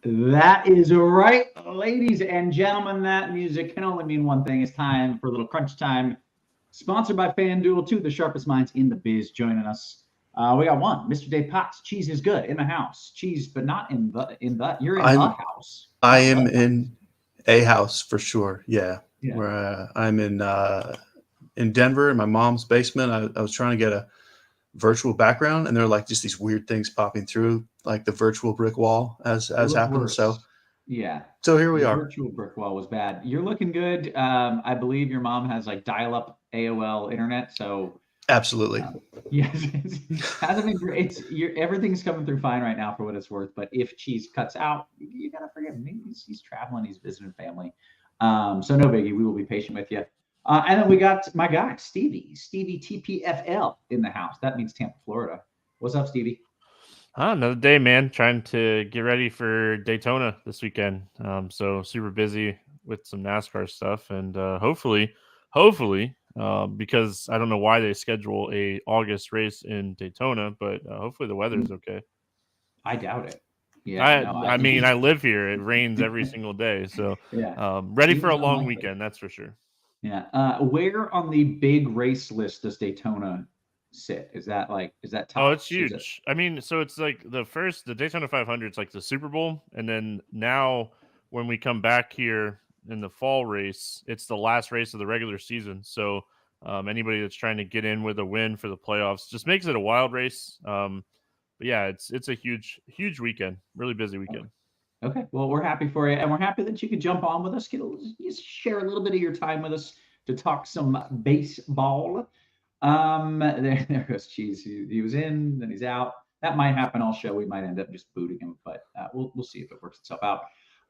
That is right, ladies and gentlemen. That music can only mean one thing. It's time for a little crunch time. Sponsored by Fanduel, two of the sharpest minds in the biz joining us. We got one, Mr. Dave Potts. Cheese is good in the house. Cheese, but not in the. You're in the I'm house, I not am the. in a house for sure. Yeah, Yeah. where I'm in Denver in my mom's basement. I was trying to get a virtual background, and there are like just these weird things popping through, like the virtual brick wall It as looked happened. So worse. Yeah. so here we The are. virtual brick wall was bad. You're looking good. I believe your mom has like dial-up AOL internet, so Absolutely. uh, yes, it hasn't been great. Everything's coming through fine right now for what it's worth. But if Cheese cuts out, you gotta forgive him. He's traveling. He's visiting family. So no biggie. We will be patient with you. And then we got my guy Stevie TPFL in the house. That means Tampa, Florida. What's up, Stevie? Another day, man. Trying to get ready for Daytona this weekend. So super busy with some NASCAR stuff, and hopefully, because I don't know why they schedule a August race in Daytona, but hopefully the weather is okay. I doubt it. Yeah, I no, I I think mean I live here. It rains every single day, so yeah, ready for seems a long unlikely. weekend. That's for sure. Yeah. Where on the big race list does Daytona sit? Is that Oh, it's tops? Is it huge. I mean, so it's like the Daytona 500 is like the Super Bowl, and then now when we come back here in the fall race, it's the last race of the regular season. So anybody that's trying to get in with a win for the playoffs just makes it a wild race. But yeah, it's a huge weekend, really busy okay? weekend. Okay. Well, we're happy for you, and we're happy that you could jump on with us. Just share a little bit of your time with us to talk some baseball. There goes Cheese. He was in, then he's out. That might happen all show. We might end up just booting him, but we'll see if it works itself out.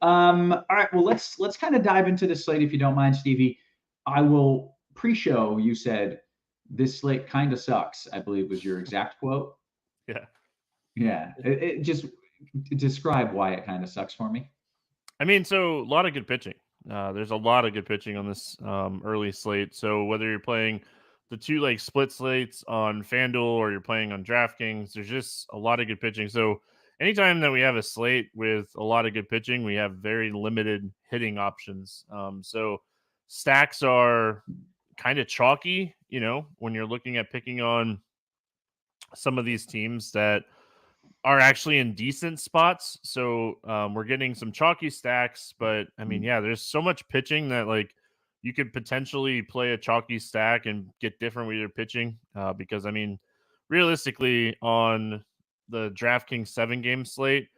All right. Well, let's kind of dive into this slate if you don't mind, Stevie. I will pre-show. You said this slate kind of sucks. I believe was your exact quote. Yeah. Yeah. It just describe why it kind of sucks for me. I mean, so a lot of good pitching. There's a lot of good pitching on this early slate. So whether you're playing the two like split slates on FanDuel or you're playing on DraftKings, there's just a lot of good pitching. So anytime that we have a slate with a lot of good pitching, we have very limited hitting options. So stacks are kind of chalky, when you're looking at picking on some of these teams that are actually in decent spots. So we're getting some chalky stacks, but I mean, yeah, there's so much pitching that like you could potentially play a chalky stack and get different with your pitching. Because I mean, realistically, on the DraftKings 7 game slate,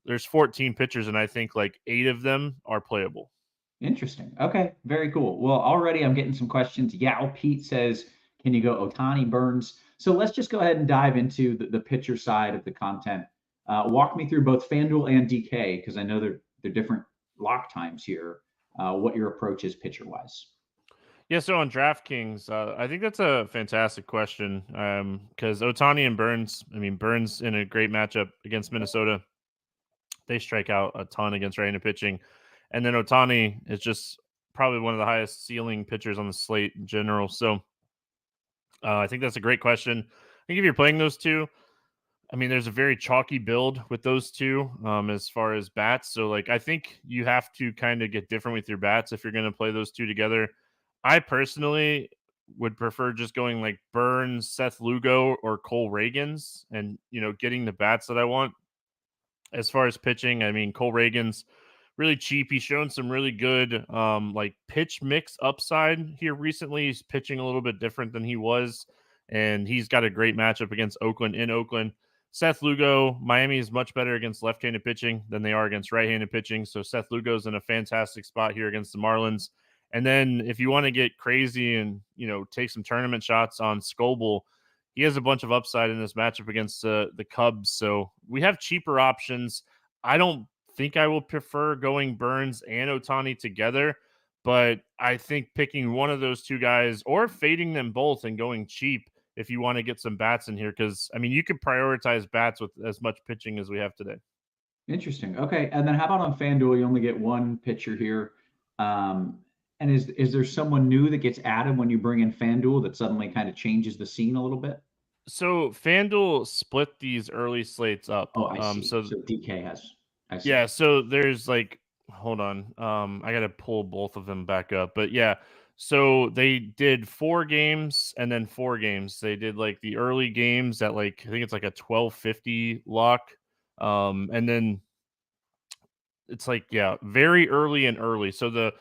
there's 14 pitchers, and I think like 8 of them are playable. Interesting. Okay, very cool. Well, already I'm getting some questions. Yao Pete says, can you go Otani Burns? So let's just go ahead and dive into the pitcher side of the content. Walk me through both FanDuel and DK because I know they're different lock times here. What your approach is pitcher wise. Yeah, so on DraftKings, I think that's a fantastic question because Otani and Burns, I mean, Burns in a great matchup against Minnesota. They strike out a ton against right-handed pitching. And then Otani is just probably one of the highest ceiling pitchers on the slate in general. So I think that's a great question. I think if you're playing those two, I mean, there's a very chalky build with those two as far as bats. So, like, I think you have to kind of get different with your bats if you're going to play those two together. I personally would prefer just going like Burns, Seth Lugo, or Cole Reagans and, getting the bats that I want. As far as pitching, I mean, Cole Reagan's really cheap. He's shown some really good like pitch mix upside here recently. He's pitching a little bit different than he was, and he's got a great matchup against Oakland in Oakland. Seth Lugo, Miami is much better against left-handed pitching than they are against right-handed pitching. So Seth Lugo's in a fantastic spot here against the Marlins. And then if you want to get crazy and, take some tournament shots on Scoble, he has a bunch of upside in this matchup against the Cubs. So we have cheaper options. I don't think I will prefer going Burns and Otani together, but I think picking one of those two guys or fading them both and going cheap if you want to get some bats in here. Because, I mean, you could prioritize bats with as much pitching as we have today. Interesting. Okay, and then how about on FanDuel? You only get one pitcher here. And is there someone new that gets added when you bring in FanDuel that suddenly kind of changes the scene a little bit? So FanDuel split these early slates up. Oh, I see. So So DK has. I see. Yeah, so there's like, hold on. I gotta pull both of them back up. But yeah, so they did 4 games and then 4 games. They did like the early games at like I think it's like a 12:50 lock. And then it's like, yeah, very early and early. So the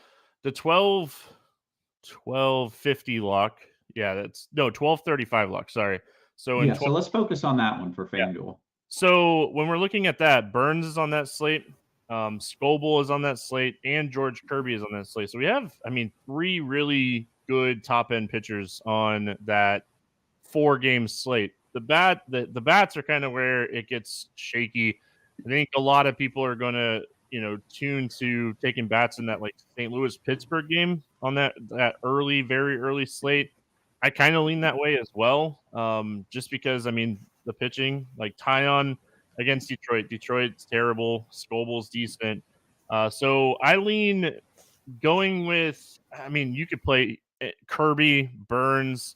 12:50 lock. Yeah, that's no 12:35 lock. Sorry. So in Yeah, 12, so let's focus on that one for yeah. FanDuel. So when we're looking at that, Burns is on that slate, Scoble is on that slate, and George Kirby is on that slate. So we have, I mean, 3 really good top end pitchers on that 4-game slate. The bats are kind of where it gets shaky. I think a lot of people are going to tune to taking bats in that like St. Louis Pittsburgh game on that early, very early slate. I kind of lean that way as well, just because I mean the pitching like Tyon against Detroit. Detroit's terrible. Scoble's decent. So I lean going with. I mean, you could play Kirby, Burns.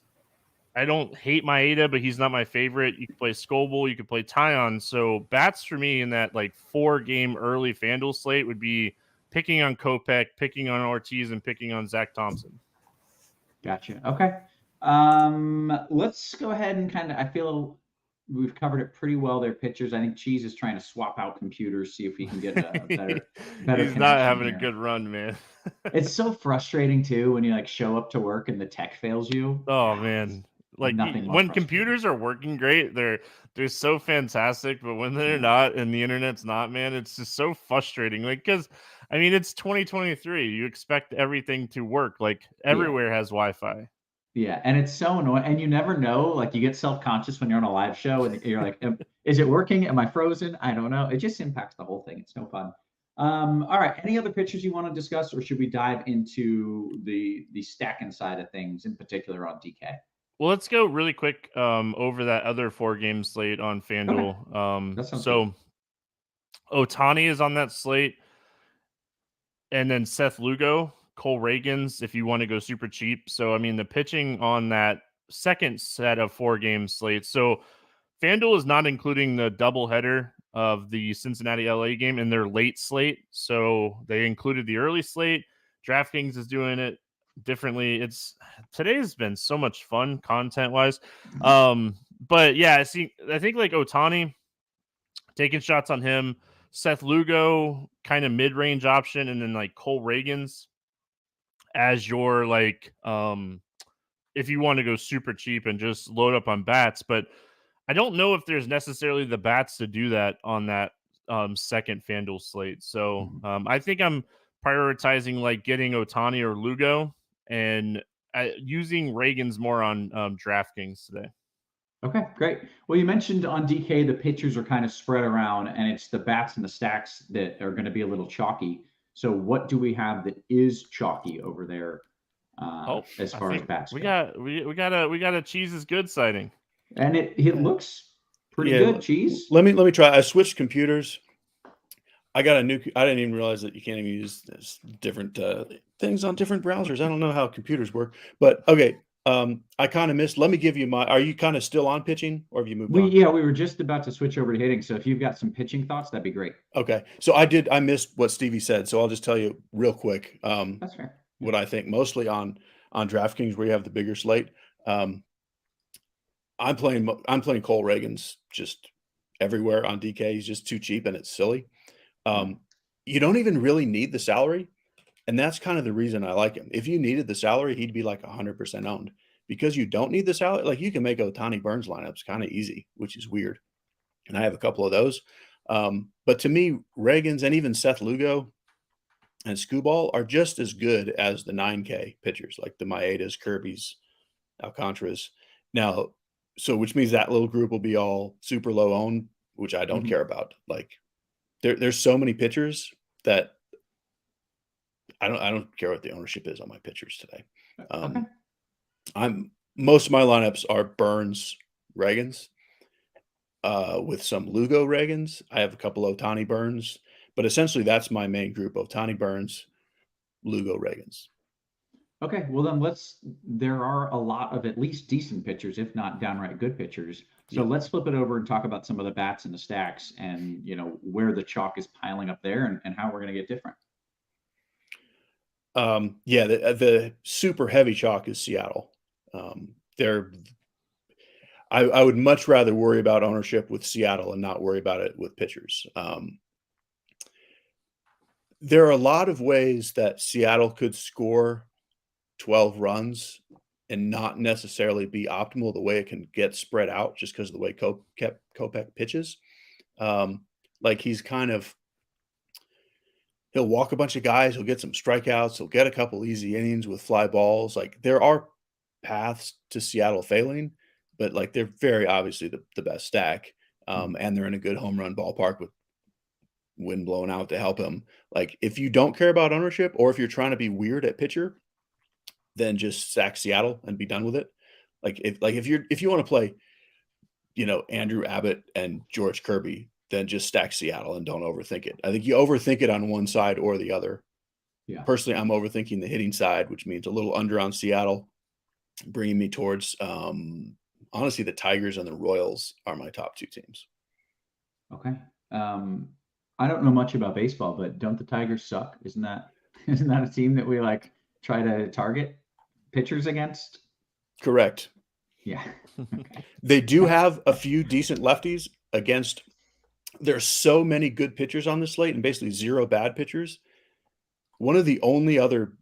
I don't hate Maeda, but he's not my favorite. You could play Scoble, you could play Tyon. So bats for me in that like 4-game early FanDuel slate would be picking on Kopech, picking on Ortiz, and picking on Zach Thompson. Gotcha. Okay. Let's go ahead and I feel we've covered it pretty well. Their pitchers. I think Cheese is trying to swap out computers, see if he can get a better He's connection not having here. a good run, man. It's so frustrating too when you like show up to work and the tech fails you. Oh man. Like Nothing more when frustrating. computers are working great, they're so fantastic, but when they're not and the internet's not, man, it's just so frustrating. Like cuz I mean, it's 2023. You expect everything to work. Like everywhere has Wi-Fi. Yeah, and it's so annoying, and you never know. Like you get self-conscious when you're on a live show, and you're like, "Is it working? Am I frozen? I don't know." It just impacts the whole thing. It's no fun. All right. Any other pictures you want to discuss, or should we dive into the stacking side of things, in particular on DK? Well, let's go really quick over that other 4-game slate on FanDuel. That sounds So Otani is on that slate, and then Seth Lugo, Cole Reagans, if you want to go super cheap. So I mean, the pitching on that second set of 4-game slates. So FanDuel is not including the doubleheader of the Cincinnati LA game in their late slate. So they included the early slate. DraftKings is doing it differently. Today's been so much fun content wise. But yeah, I think like Otani, taking shots on him, Seth Lugo, kind of mid-range option, and then like Cole Reagans as your like if you want to go super cheap and just load up on bats. But I don't know if there's necessarily the bats to do that on that second FanDuel slate. So I think I'm prioritizing like getting Otani or Lugo and using Reagans more on DraftKings today. Okay, great. Well, you mentioned on DK the pitchers are kind of spread around, and it's the bats and the stacks that are going to be a little chalky. So, what do we have that is chalky over there as far as bats we go? got a Cheese is good sighting, and it looks pretty good. Cheese. Let me try. I switched computers. I got a new. I didn't even realize that you can't even use different things on different browsers. I don't know how computers work, but okay. I kind of missed. Let me give you my. Are you kind of still on pitching, or have you moved on? Yeah, we were just about to switch over to hitting. So if you've got some pitching thoughts, that'd be great. Okay, so I missed what Stevie said, so I'll just tell you real quick. That's fair. What I think mostly on DraftKings, where you have the bigger slate. I'm playing Cole Reagans just everywhere on DK. He's just too cheap and it's silly. You don't even really need the salary. And that's kind of the reason I like him. If you needed the salary, he'd be like 100% owned. Because you don't need the salary, like you can make Otani Burns lineups kind of easy, which is weird. And I have a couple of those. But to me, Reagans and even Seth Lugo and Skubal are just as good as the 9K pitchers, like the Maedas, Kirbys, Alcantaras. Now, so which means that little group will be all super low owned, which I don't care about. Like there's so many pitchers that I don't care what the ownership is on my pitchers today. Most of my lineups are Burns, Reagans, with some Lugo Reagans. I have a couple Otani Burns, but essentially that's my main group: Otani Burns, Lugo Reagans. Okay, well then there are a lot of at least decent pitchers, if not downright good pitchers So Yeah. let's flip it over and talk about some of the bats and the stacks and, where the chalk is piling up there and how we're going to get different. Yeah, the super heavy chalk is Seattle. They're I would much rather worry about ownership with Seattle and not worry about it with pitchers. There are a lot of ways that Seattle could score 12 runs and not necessarily be optimal the way it can get spread out just because of the way Kopech pitches. Like he'll walk a bunch of guys, he'll get some strikeouts, he'll get a couple easy innings with fly balls. Like there are paths to Seattle failing, but like they're very obviously the best stack. And they're in a good home run ballpark with wind blowing out to help him. Like if you don't care about ownership or if you're trying to be weird at pitcher, then just stack Seattle and be done with it. If you want to play, Andrew Abbott and George Kirby, then just stack Seattle and don't overthink it. I think you overthink it on one side or the other. Yeah. Personally, I'm overthinking the hitting side, which means a little under on Seattle, bringing me towards honestly the Tigers and the Royals are my top two teams. Okay. I don't know much about baseball, but don't the Tigers suck? Isn't that a team that we like try to target pitchers against? Correct. Yeah. Okay. They do have a few decent lefties against. There's so many good pitchers on the slate and basically zero bad pitchers. One of the only other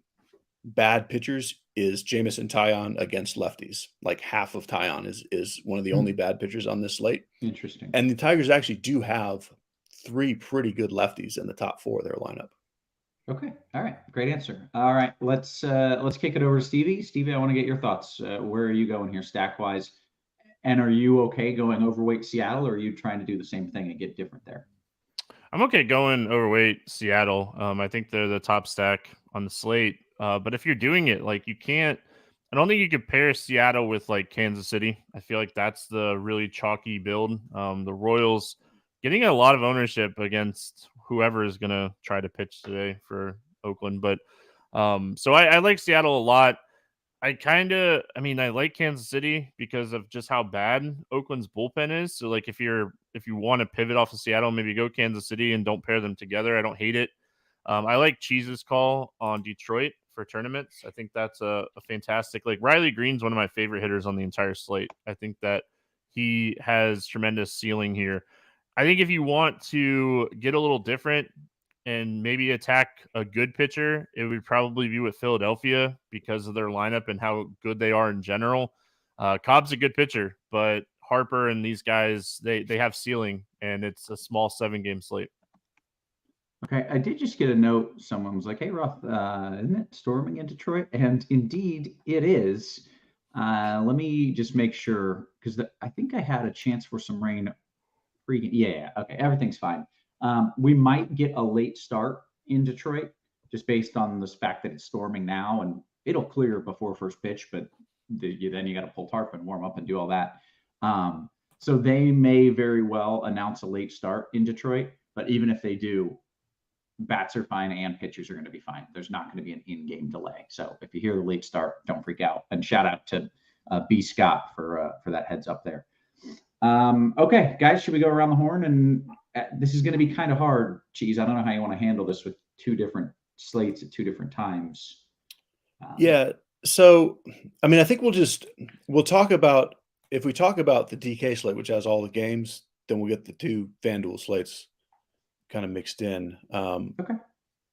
bad pitchers is Jameson Taillon against lefties. Like half of Taillon is one of the only bad pitchers on this slate. Interesting. And the Tigers actually do have 3 pretty good lefties in the top 4 of their lineup. Okay. All right. Great answer. All right. Let's kick it over to Stevie. Stevie, I want to get your thoughts. Where are you going here stack wise? And are you okay going overweight Seattle, or are you trying to do the same thing and get different there? I'm okay going overweight Seattle. I think they're the top stack on the slate. But if you're doing it, like you can't, I don't think you could pair Seattle with like Kansas City. I feel like that's the really chalky build. The Royals getting a lot of ownership against whoever is going to try to pitch today for Oakland. But so I like Seattle a lot. I like Kansas City because of just how bad Oakland's bullpen is. So like if you want to pivot off of Seattle, maybe go Kansas City and don't pair them together. I don't hate it. I like Cheese's call on Detroit for tournaments. I think that's a fantastic, like Riley Green's one of my favorite hitters on the entire slate. I think that he has tremendous ceiling here. I think if you want to get a little different and maybe attack a good pitcher, it would probably be with Philadelphia because of their lineup and how good they are in general. Cobb's a good pitcher, but Harper and these guys, they have ceiling, and it's a small 7-game slate. Okay, I did just get a note. Someone was like, "Hey, Roth, isn't it storming in Detroit?" And indeed, it is. Let me just make sure because I think I had a chance for some rain. Yeah. Okay, everything's fine. We might get a late start in Detroit just based on the fact that it's storming now, and it'll clear before first pitch. But then you got to pull tarp and warm up and do all that. So they may very well announce a late start in Detroit. But even if they do, bats are fine and pitchers are going to be fine. There's not going to be an in-game delay. So if you hear the late start, don't freak out. And shout out to B. Scott for that heads up there. Okay, guys, should we go around the horn? And this is going to be kind of hard, Cheese. I don't know how you want to handle this with 2 different slates at 2 different times. Yeah. So, I mean, I think we'll talk about, if we talk about the DK slate, which has all the games, then we'll get the 2 FanDuel slates kind of mixed in. Okay.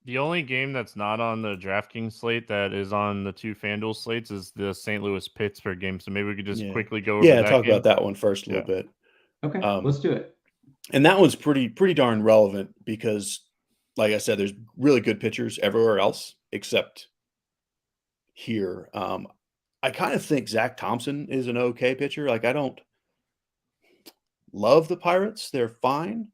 The only game that's not on the DraftKings slate that is on the 2 FanDuel slates is the St. Louis Pittsburgh game. So maybe we could just quickly go over that talk game. about that one first a little bit. Okay, let's do it. And that one's pretty darn relevant because, like I said, there's really good pitchers everywhere else except here. I kind of think Zach Thompson is an okay pitcher. Like I don't love the Pirates; they're fine.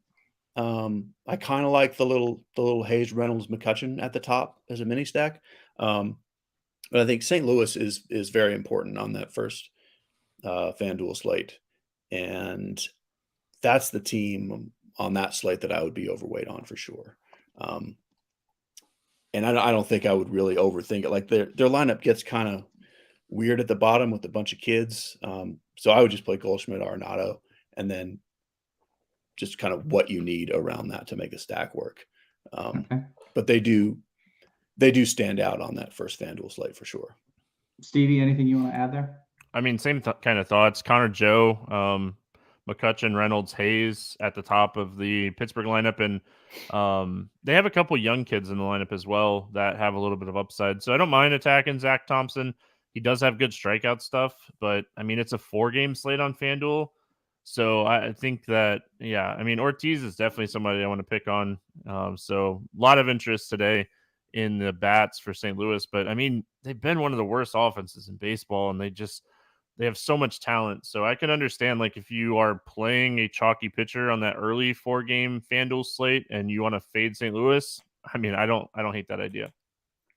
I kind of like the little Hayes, Reynolds, McCutchen at the top as a mini stack. But I think St. Louis is very important on that first FanDuel slate. And that's the team on that slate that I would be overweight on for sure. And I don't think I would really overthink it. Like their lineup gets kind of weird at the bottom with a bunch of kids. So I would just play Goldschmidt, Arenado. and then just kind of what you need around that to make a stack work. Okay. But they do stand out on that first FanDuel slate for sure. Stevie, anything you want to add there? I mean, same kind of thoughts. Connor Joe, McCutcheon, Reynolds, Hayes at the top of the Pittsburgh lineup. And they have a couple young kids in the lineup as well that have a little bit of upside. So I don't mind attacking Zach Thompson. He does have good strikeout stuff, but I mean, it's a 4-game slate on FanDuel. So I think that, yeah, I mean, Ortiz is definitely somebody I want to pick on. So a lot of interest today in the bats for St. Louis, but I mean, they've been one of the worst offenses in baseball, and they have so much talent. So I can understand, like, if you are playing a chalky pitcher on that early 4-game FanDuel slate and you want to fade St. Louis, I mean, I don't hate that idea.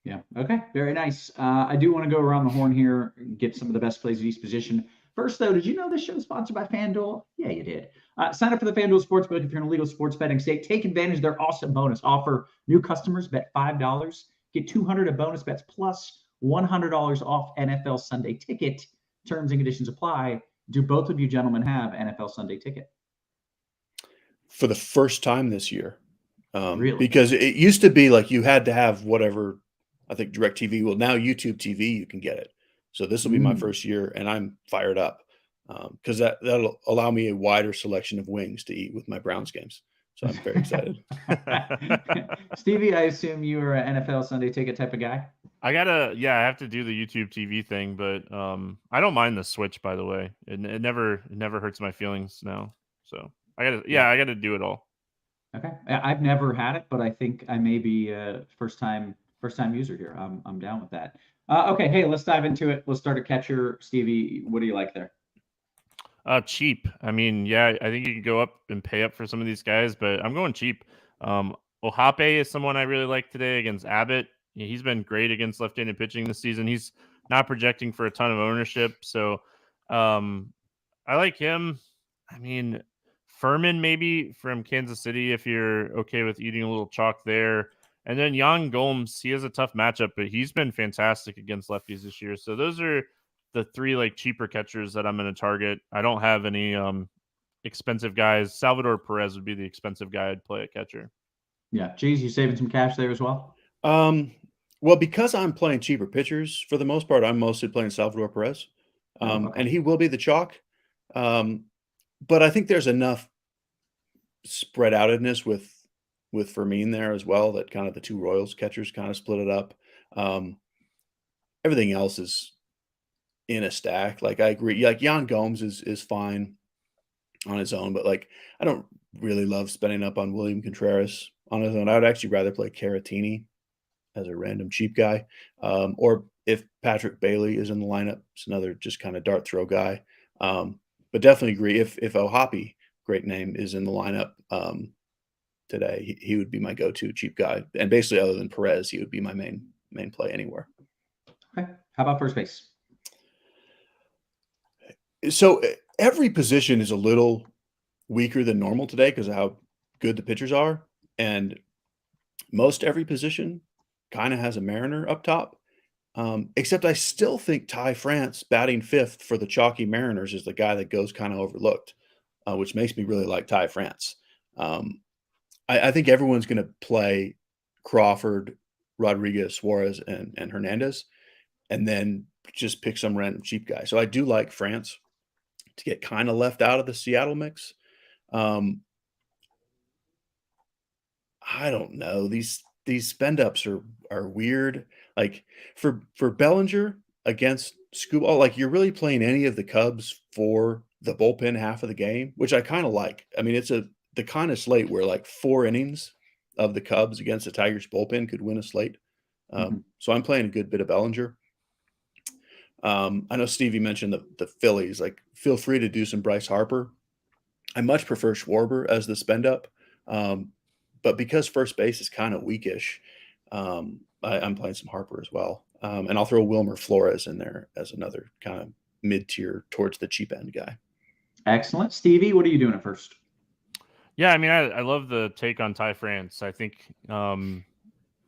Yeah. Okay. Very nice. I do want to go around the horn here and get some of the best plays at each position. First, though, did you know this show is sponsored by FanDuel? Yeah, you did. Sign up for the FanDuel Sportsbook if you're in a legal sports betting state. Take advantage of their awesome bonus offer. New customers bet $5. Get $200 of bonus bets plus $100 off NFL Sunday Ticket. Terms and conditions apply. Do both of you gentlemen have NFL Sunday Ticket? For the first time this year. Really? Because it used to be like you had to have whatever, I think DirecTV. Well, now YouTube TV, you can get it. So this will be my first year, and I'm fired up because that'll allow me a wider selection of wings to eat with my Browns games. So I'm very excited. Stevie, I assume you are an NFL Sunday Ticket type of guy? I have to do the YouTube TV thing, but I don't mind the switch, by the way. It never hurts my feelings now. So I gotta do it all. Okay. I've never had it, but I think I may be a first time user here. I'm down with that. Okay, hey, let's dive into it. Let's start a catcher. Stevie, what do you like there? Cheap. I mean, yeah, I think you can go up and pay up for some of these guys, but I'm going cheap. Ohape is someone I really like today against Abbott. He's been great against left-handed pitching this season. He's not projecting for a ton of ownership, so I like him. I mean, Furman maybe from Kansas City if you're okay with eating a little chalk there. And then Yan Gomes, he has a tough matchup, but he's been fantastic against lefties this year. So those are the 3 like cheaper catchers that I'm going to target. I don't have any expensive guys. Salvador Perez would be the expensive guy I'd play at catcher. Yeah, geez, you saving some cash there as well? Well, because I'm playing cheaper pitchers for the most part, I'm mostly playing Salvador Perez, and he will be the chalk. But I think there's enough spread outedness with Fermin there as well that kind of the 2 Royals catchers kind of split it up. Everything else is in a stack. Like I agree, like Yan Gomes is fine on his own, but like I don't really love spending up on William Contreras on his own. I would actually rather play Caratini as a random cheap guy, or if Patrick Bailey is in the lineup, it's another just kind of dart throw guy. But definitely agree if Ohapi, great name, is in the lineup today, he would be my go-to cheap guy. And basically, other than Perez, he would be my main play anywhere. Okay. How about first base? So every position is a little weaker than normal today because of how good the pitchers are. And most every position kind of has a Mariner up top. Except I still think Ty France batting 5th for the chalky Mariners is the guy that goes kind of overlooked, which makes me really like Ty France. I think everyone's going to play Crawford, Rodriguez, Suarez, and Hernandez, and then just pick some random cheap guy. So I do like France to get kind of left out of the Seattle mix. I don't know. These spend ups are weird. Like for Bellinger against Scooball, like you're really playing any of the Cubs for the bullpen half of the game, which I kind of like. I mean, it's the kind of slate where like 4 innings of the Cubs against the Tigers bullpen could win a slate. So I'm playing a good bit of Bellinger. I know Stevie mentioned the Phillies. Like, feel free to do some Bryce Harper. I much prefer Schwarber as the spend up. But because first base is kind of weakish, I'm playing some Harper as well. And I'll throw Wilmer Flores in there as another kind of mid-tier towards the cheap end guy. Excellent. Stevie, what are you doing at first? Yeah, I mean, I love the take on Ty France. I think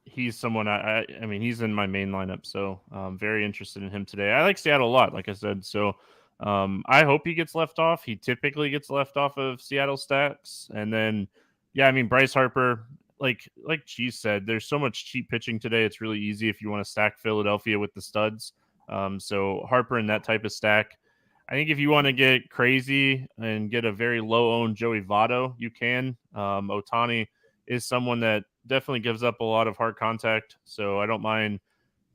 he's someone I mean, he's in my main lineup, so I'm very interested in him today. I like Seattle a lot, like I said. So I hope he gets left off. He typically gets left off of Seattle stacks. And then, yeah, I mean, Bryce Harper, like Cheese said, there's so much cheap pitching today. It's really easy if you want to stack Philadelphia with the studs. So Harper in that type of stack. I think if you want to get crazy and get a very low-owned Joey Votto, you can. Ohtani is someone that definitely gives up a lot of hard contact, so I don't mind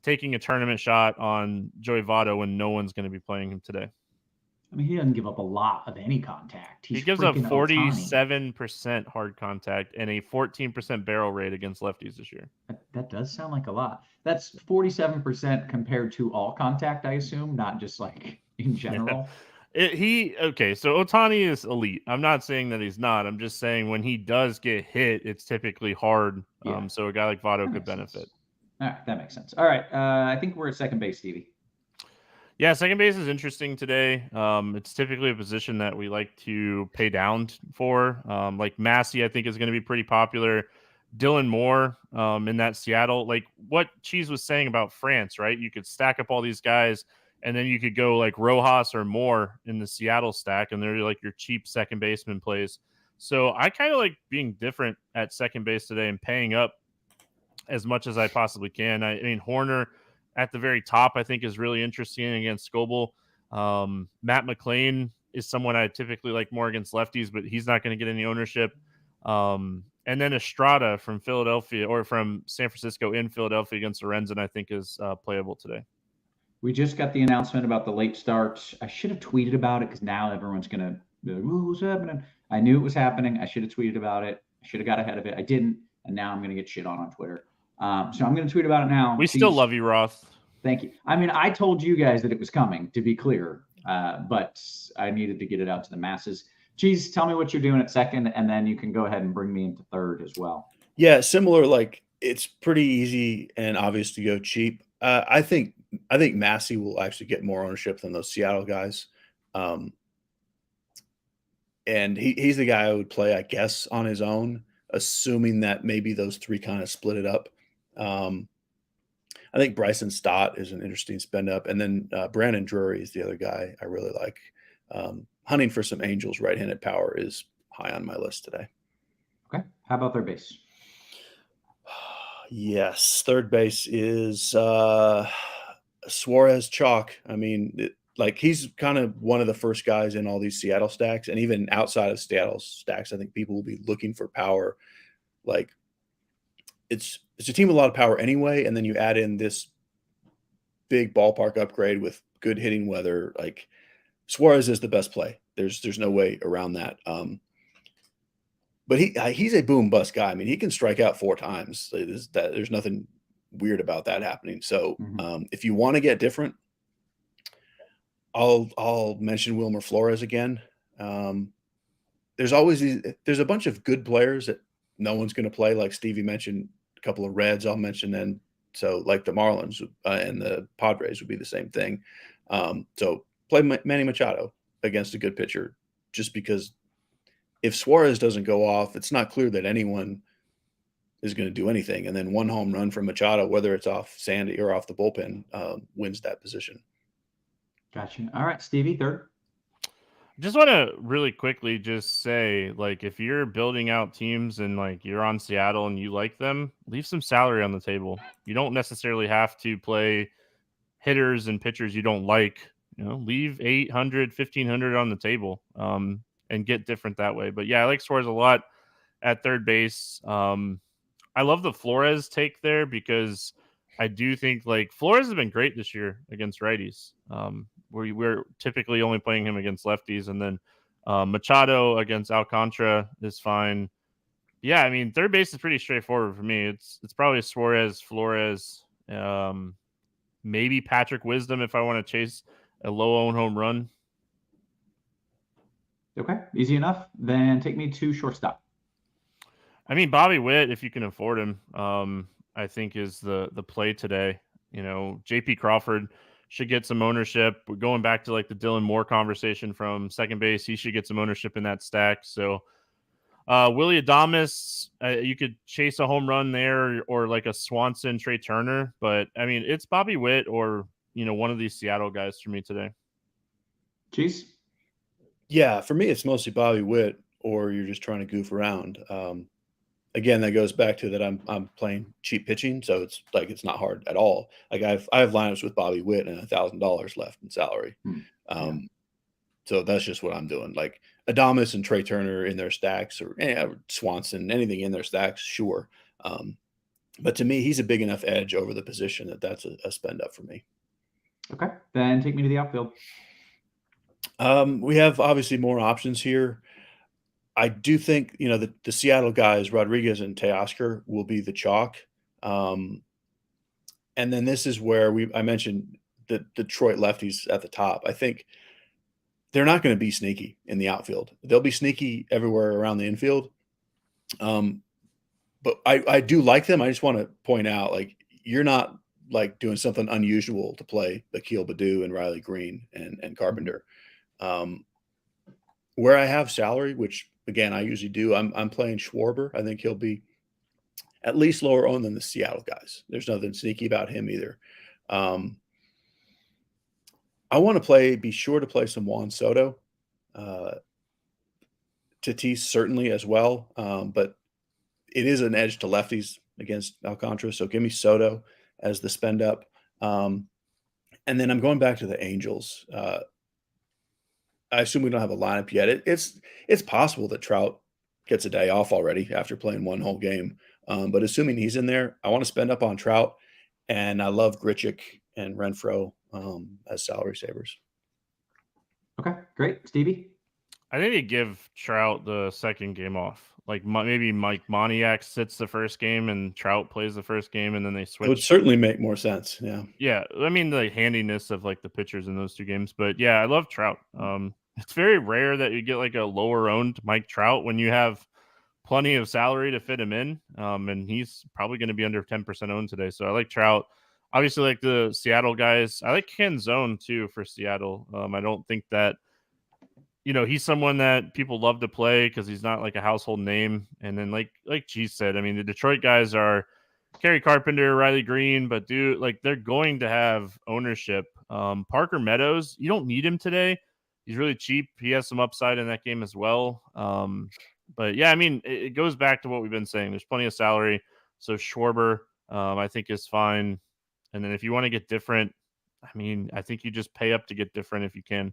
taking a tournament shot on Joey Votto when no one's going to be playing him today. I mean, he doesn't give up a lot of any contact. He gives up 47% hard contact and a 14% barrel rate against lefties this year. That does sound like a lot. That's 47% compared to all contact, I assume, not just like in general. Okay, so Ohtani is elite. I'm not saying that he's not. I'm just saying when he does get hit, it's typically hard. Yeah. So a guy like Votto could benefit. Sense. All right, that makes sense. All right, I think we're at second base, Stevie. Yeah, second base is interesting today. It's typically a position that we like to pay down for. Like Massey, I think, is going to be pretty popular. Dylan Moore in that Seattle, like what Cheese was saying about France, right? You could stack up all these guys, and then you could go like Rojas or Moore in the Seattle stack, and they're like your cheap second baseman plays. So I kind of like being different at second base today and paying up as much as I possibly can. I mean, Horner at the very top, I think, is really interesting against Scoble. Matt McLean is someone I typically like more against lefties, but he's not going to get any ownership. And then Estrada from Philadelphia or from San Francisco in Philadelphia against Lorenzen, I think, is playable today. We just got the announcement about the late starts. I should have tweeted about it because now everyone's going to be like, "Oh, what's happening?" I knew it was happening. I should have tweeted about it. I should have got ahead of it. I didn't, and now I'm going to get shit on Twitter. So I'm going to tweet about it now. We still love you, Roth. Thank you. I mean, I told you guys that it was coming, to be clear, but I needed to get it out to the masses. Cheese, tell me what you're doing at second, and then you can go ahead and bring me into third as well. Yeah, similar. Like it's pretty easy and obvious to go cheap. I think Massey will actually get more ownership than those Seattle guys. And he's the guy I would play, I guess, on his own, assuming that maybe those three kind of split it up. I think Bryson Stott is an interesting spend up. And then Brandon Drury is the other guy I really like. Hunting for some Angels right-handed power is high on my list today. Okay. How about third base? Yes. Third base is Suarez chalk. I mean, he's kind of one of the first guys in all these Seattle stacks. And even outside of Seattle stacks, I think people will be looking for power. Like it's a team with a lot of power anyway. And then you add in this big ballpark upgrade with good hitting weather. Like Suarez is the best play. There's no way around that. But he's a boom bust guy. I mean, he can strike out 4 times. There's nothing weird about that happening. So if you want to get different, I'll mention Wilmer Flores again. There's a bunch of good players that no one's going to play. Like Stevie mentioned, a couple of Reds I'll mention then. So like the Marlins and the Padres would be the same thing. So play Manny Machado against a good pitcher, just because if Suarez doesn't go off, it's not clear that anyone is going to do anything. And then one home run from Machado, whether it's off Sandy or off the bullpen, wins that position. Gotcha. All right, Stevie, third. Just want to really quickly just say, like, if you're building out teams and like you're on Seattle and you like them, leave some salary on the table. You don't necessarily have to play hitters and pitchers you don't like. Leave 800, 1,500 on the table and get different that way. But yeah, I like Suarez a lot at third base. I love the Flores take there because I do think like Flores has been great this year against righties. We're typically only playing him against lefties, and then Machado against Alcantara is fine. Yeah, I mean, third base is pretty straightforward for me. It's probably Suarez, Flores, maybe Patrick Wisdom if I want to chase a low-owned home run. Okay, easy enough. Then take me to shortstop. I mean, Bobby Witt, if you can afford him, I think is the play today. JP Crawford should get some ownership. We're going back to like the Dylan Moore conversation from second base. He should get some ownership in that stack. So Willie Adames, you could chase a home run there or like a Swanson, Trey Turner. But I mean, it's Bobby Witt or, one of these Seattle guys for me today. Cheese? Yeah, for me, it's mostly Bobby Witt, or you're just trying to goof around. Again, that goes back to that I'm playing cheap pitching, so it's like it's not hard at all. Like I have lineups with Bobby Witt and $1,000 left in salary. Yeah. So that's just what I'm doing. Like Adames and Trey Turner in their stacks, or Swanson, anything in their stacks, sure. But to me, he's a big enough edge over the position that's a spend up for me. Okay, then take me to the outfield. We have obviously more options here. I do think, the Seattle guys, Rodriguez and Teoscar, will be the chalk. And then this is where I mentioned the Detroit lefties at the top. I think they're not going to be sneaky in the outfield. They'll be sneaky everywhere around the infield. But I do like them. I just want to point out, like, you're not like doing something unusual to play Akil Baddoo and Riley Green and Carpenter. Where I have salary, which again I usually do, I'm playing Schwarber. I think he'll be at least lower owned than the Seattle guys. There's nothing sneaky about him either. I want to be sure to play some Juan Soto. Tatis certainly as well, but it is an edge to lefties against Alcantara, so give me Soto as the spend up. And then I'm going back to the Angels. I assume we don't have a lineup yet. It's possible that Trout gets a day off already after playing one whole game. But assuming he's in there, I want to spend up on Trout, and I love Grichuk and Renfroe as salary savers. Okay, great. Stevie? I think they give Trout the second game off. Like maybe Mike Moniak sits the first game and Trout plays the first game, and then they switch. It would certainly make more sense. Yeah. Yeah. I mean, the handiness of like the pitchers in those two games. But yeah, I love Trout. It's very rare that you get like a lower owned Mike Trout when you have plenty of salary to fit him in. And he's probably going to be under 10% owned today. So I like Trout. Obviously, like the Seattle guys. I like Canzone too for Seattle. I don't think that, he's someone that people love to play because he's not like a household name. And then like G said, I mean, the Detroit guys are Kerry Carpenter, Riley Green, but they're going to have ownership. Parker Meadows, you don't need him today. He's really cheap. He has some upside in that game as well. But yeah, I mean, it goes back to what we've been saying. There's plenty of salary. So Schwarber, I think is fine. And then if you want to get different, I mean, I think you just pay up to get different if you can.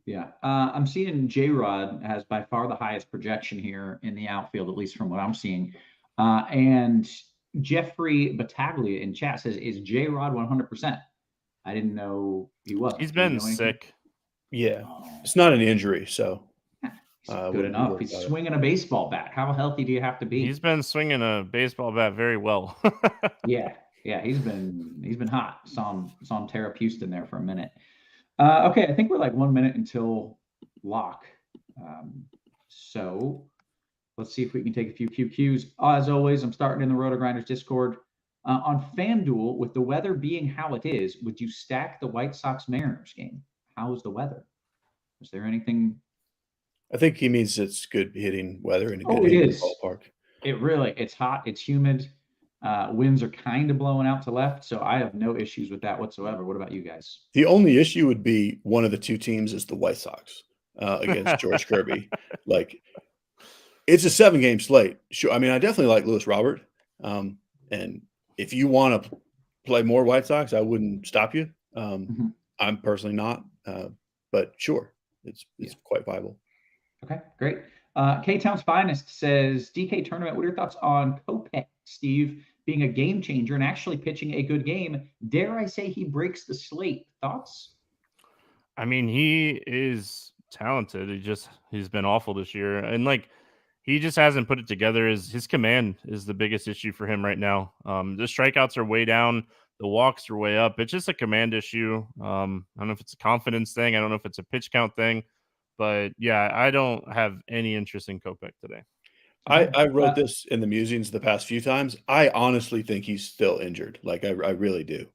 Yeah. I'm seeing J-Rod has by far the highest projection here in the outfield, at least from what I'm seeing. And Jeffrey Battaglia in chat says, is J-Rod 100%? I didn't know he was. He's been sick. Yeah. It's not an injury, so. He's good enough. He's swinging a baseball bat. How healthy do you have to be? He's been swinging a baseball bat very well. Yeah. He's been hot. Saw him tear up Houston there for a minute. Okay, I think we're like 1 minute until lock. So let's see if we can take a few QQs. As always, I'm starting in the RotoGrinders Discord. On Fanduel, with the weather being how it is, would you stack the White Sox-Mariners game? How is the weather? Is there anything? I think he means it's good hitting weather and a good hitting ballpark. It's hot, it's humid. Winds are kind of blowing out to left, so I have no issues with that whatsoever. What about you guys? The only issue would be one of the two teams is the White Sox against George Kirby. Like, it's a 7-game slate. Sure, I mean, I definitely like Lewis Robert, and if you want to play more White Sox, I wouldn't stop you. I'm personally not, but sure, it's quite viable. Okay, great. K-Town's Finest says, DK tournament, what are your thoughts on Kopech, Steve, being a game changer and actually pitching a good game? Dare I say he breaks the slate? Thoughts? I mean, he is talented. He's been awful this year. And he just hasn't put it together. His command is the biggest issue for him right now. The strikeouts are way down. The walks are way up. It's just a command issue. I don't know if it's a confidence thing. I don't know if it's a pitch count thing. But yeah, I don't have any interest in Kopech today. I wrote this in the musings the past few times. I honestly think he's still injured. Like I really do.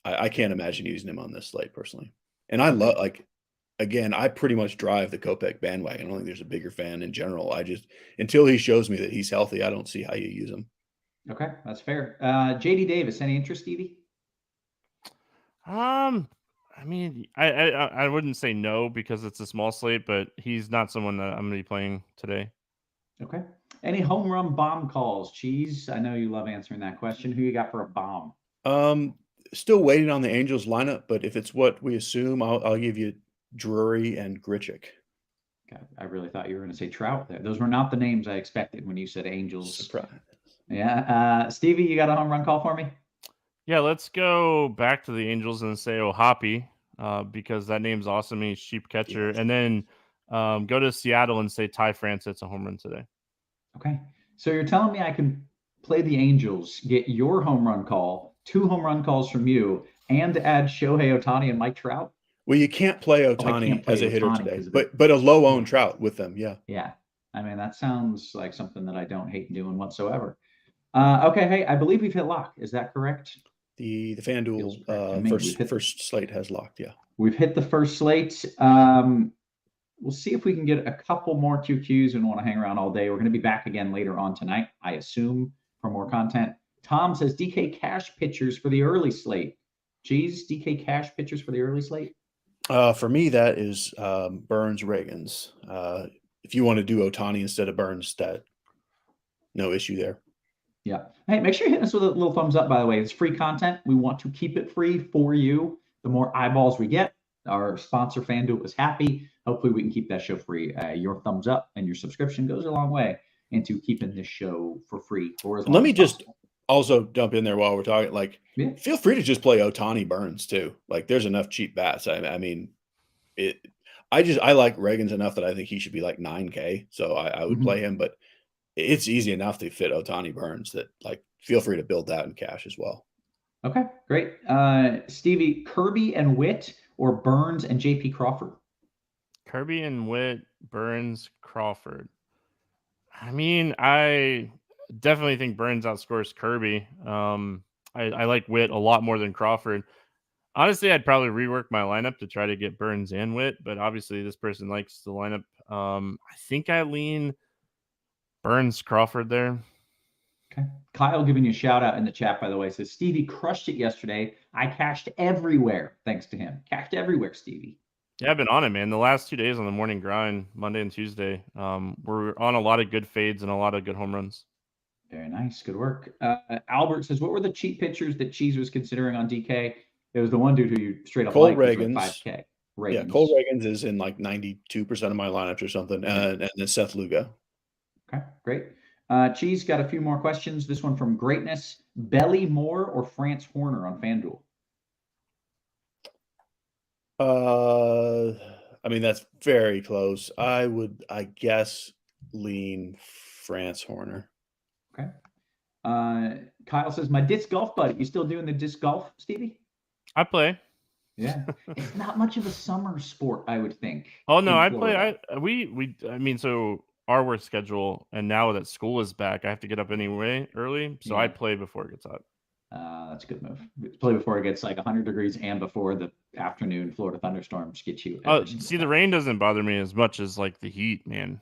I can't imagine using him on this slate personally. And I love, again, I pretty much drive the Kopech bandwagon. I don't think there's a bigger fan in general. Until he shows me that he's healthy, I don't see how you use him. Okay, that's fair. JD Davis, any interest, Stevie? I mean, I wouldn't say no because it's a small slate, but he's not someone that I'm going to be playing today. Okay. Any home run bomb calls? Cheese, I know you love answering that question. Who you got for a bomb? Still waiting on the Angels lineup, but if it's what we assume, I'll give you Drury and Grichuk. God, I really thought you were going to say Trout there. Those were not the names I expected when you said Angels. Surprise. Yeah. Stevie, you got a home run call for me? Yeah, let's go back to the Angels and say O'Hoppe, because that name's awesome. He's cheap catcher. Yes. And then go to Seattle and say Ty France hits a home run today. Okay. So you're telling me I can play the Angels, get your home run call, 2 home run calls from you, and add Shohei Ohtani and Mike Trout? Well, you can't play I Ohtani can't play as a hitter Ohtani today, 'cause of the- but a low-owned Trout with them, yeah. Yeah. I mean, that sounds like something that I don't hate doing whatsoever. Okay. Hey, I believe we've hit lock. Is that correct? The Feels FanDuel correct to me. We've hit- first slate has locked, yeah. We've hit the first slate. We'll see if we can get a couple more QQs and want to hang around all day. We're going to be back again later on tonight, I assume, for more content. Tom says DK cash pitchers for the early slate. Geez, DK cash pitchers for the early slate? For me, that is Burns Reagans. If you want to do Ohtani instead of Burns, that no issue there. Yeah. Hey, make sure you hit us with a little thumbs up, by the way. It's free content. We want to keep it free for you. The more eyeballs we get, our sponsor FanDuel is happy. Hopefully we can keep that show free. Your thumbs up and your subscription goes a long way into keeping this show for free for as long Let me as just possible. also dump in there while we're talking. Like, Yeah. feel free to just play Ohtani Burns too. Like, there's enough cheap bats. I mean, I like Reagans enough that I think he should be like 9K. So I would play him, but it's easy enough to fit Ohtani Burns that, like, feel free to build that in cash as well. Okay, great. Stevie, Kirby and Witt or Burns and JP Crawford? Kirby and Witt, Burns, Crawford. I mean, I definitely think Burns outscores Kirby. I like Witt a lot more than Crawford. Honestly, I'd probably rework my lineup to try to get Burns and Witt, but obviously this person likes the lineup. I think I lean Burns, Crawford there. Okay. Kyle giving you a shout out in the chat, by the way, says Stevie crushed it yesterday. I cashed everywhere thanks to him. Cashed everywhere, Stevie. Yeah, I've been on it, man. The last 2 days on the morning grind, Monday and Tuesday, we're on a lot of good fades and a lot of good home runs. Very nice. Good work. Albert says, what were the cheap pitchers that Cheese was considering on DK? It was the one dude who you straight up Cole liked, Reagans. 5K. Reagans. Yeah, Cole Reagans is in like 92% of my lineups or something, and then Seth Lugo. Okay, great. Cheese got a few more questions. This one from Greatness. Belly Moore or France Horner on FanDuel? I mean, that's very close. I guess, lean France Horner. Okay. Kyle says, my disc golf buddy. You still doing the disc golf, Stevie? I play. Yeah. It's not much of a summer sport, I would think. Oh no, I play. I mean, so our work schedule, and now that school is back, I have to get up anyway early, so I play before it gets hot. That's a good move. Play before it gets like 100 degrees and before the afternoon Florida thunderstorms get you. See, the rain doesn't bother me as much as like the heat, man.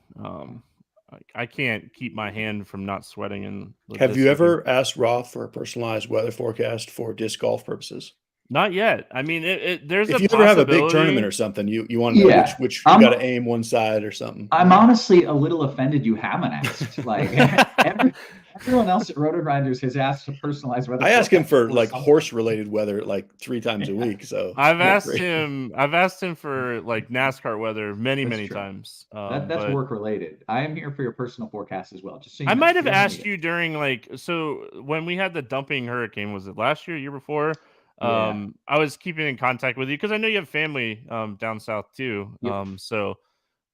I can't keep my hand from not sweating. And have you ever asked Roth for a personalized weather forecast for disc golf purposes? Not yet. I mean, there's if you ever have a big tournament or something, you want to know which you got to aim one side or something. I'm honestly a little offended you haven't asked. Like everyone else at RotoGrinders has asked to personalize weather. I ask him for like horse-related weather like 3 times a week. So I've asked him for like NASCAR weather many times. That's work related. I am here for your personal forecast as well. Just so you I know, might have asked you during when we had the dumping hurricane. Was it last year, year before? I was keeping in contact with you because I know you have family down south too. Yep. So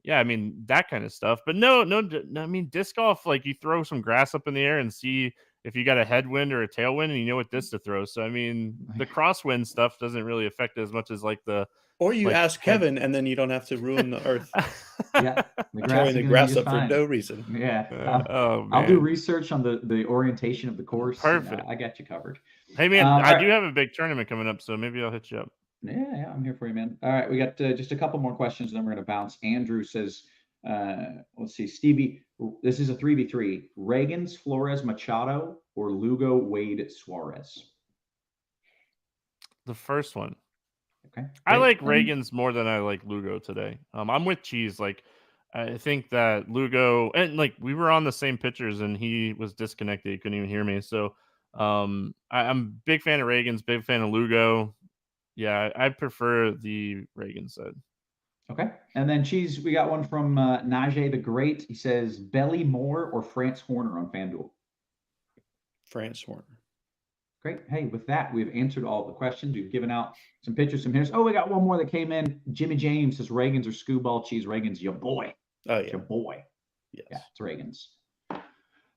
yeah, I mean that kind of stuff. But no, I mean disc golf, like you throw some grass up in the air and see if you got a headwind or a tailwind, and you know what disc to throw. So I mean the crosswind stuff doesn't really affect it as much as like the. Or you ask Kevin, and then you don't have to ruin the earth. Yeah, tearing the grass up for no reason. Yeah. I'll do research on the orientation of the course. Perfect. I got you covered. Hey man, I do have a big tournament coming up, so maybe I'll hit you up. Yeah, I'm here for you, man. All right, we got just a couple more questions, and then we're going to bounce. Andrew says, let's see, Stevie, this is a 3v3. Reagans, Flores, Machado, or Lugo, Wade, Suarez? The first one. Okay. I Great. like Reagan's more than I like Lugo today. I'm with Cheese. Like, I think that Lugo, and like we were on the same pictures and he was disconnected. He couldn't even hear me. So I'm a big fan of Reagan's, big fan of Lugo. Yeah, I prefer the Reagan side. Okay. And then Cheese, we got one from Najee the Great. He says Belly Moore or France Horner on FanDuel. France Horner. Great. Hey, with that, we've answered all the questions. We've given out some pictures, some hitters. Oh, we got one more that came in. Jimmy James says Reagan's or Scooball Cheese. Reagan's your boy. Oh, It's yeah. your boy. Yes. Yeah, it's Reagan's.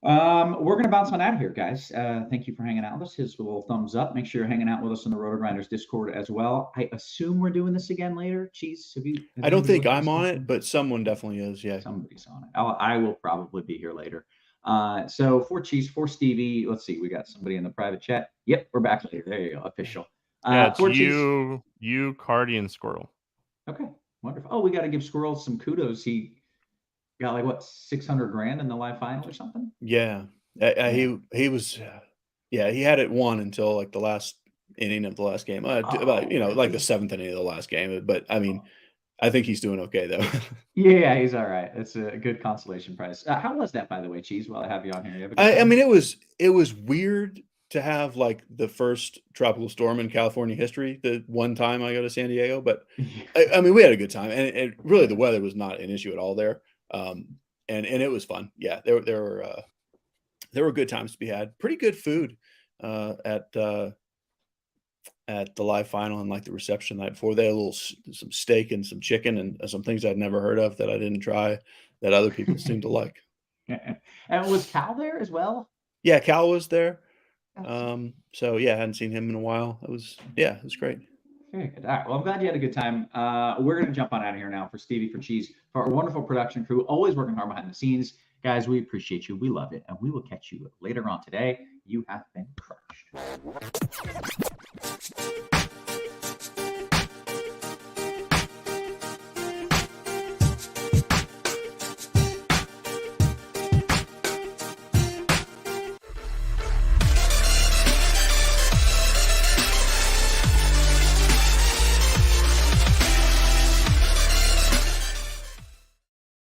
We're going to bounce on out of here, guys. Thank you for hanging out with us. His little thumbs up. Make sure you're hanging out with us on the RotoGrinders Discord as well. I assume we're doing this again later. Cheese, have I don't think anybody I'm looked on at this it, but someone definitely is. Yeah. Somebody's on it. I will probably be here later. So for Cheese, for Stevie, let's see. We got somebody in the private chat. Yep, we're back later. There you go. Official. Yeah, it's for Cheese. you, Cardi, and Squirrel. Okay, wonderful. Oh, we got to give Squirrel some kudos. He got like what, 600 grand in the live final or something? Yeah. He was, yeah, he had it won until like the last inning of the last game. About, you know, like the 7th inning of the last game. But I mean, I think he's doing okay though. Yeah, he's all right. It's a good consolation prize. How was that, by the way, Cheese? While I have you on here, you have a good I time? mean, it was weird to have like the first tropical storm in California history. The one time I go to San Diego, but I mean, we had a good time, and really the weather was not an issue at all there. And it was fun. Yeah, there were good times to be had. Pretty good food at the live final and like the reception night before. They had some steak and some chicken and some things I'd never heard of that I didn't try that other people seemed to like. And was Cal there as well? Yeah, Cal was there. That's So yeah, I hadn't seen him in a while. It was great. very good. All right. Well, I'm glad you had a good time. We're going to jump on out of here now for Stevie, for Cheese, for our wonderful production crew, always working hard behind the scenes. Guys, we appreciate you. We love it. And we will catch you later on today. You have been crushed.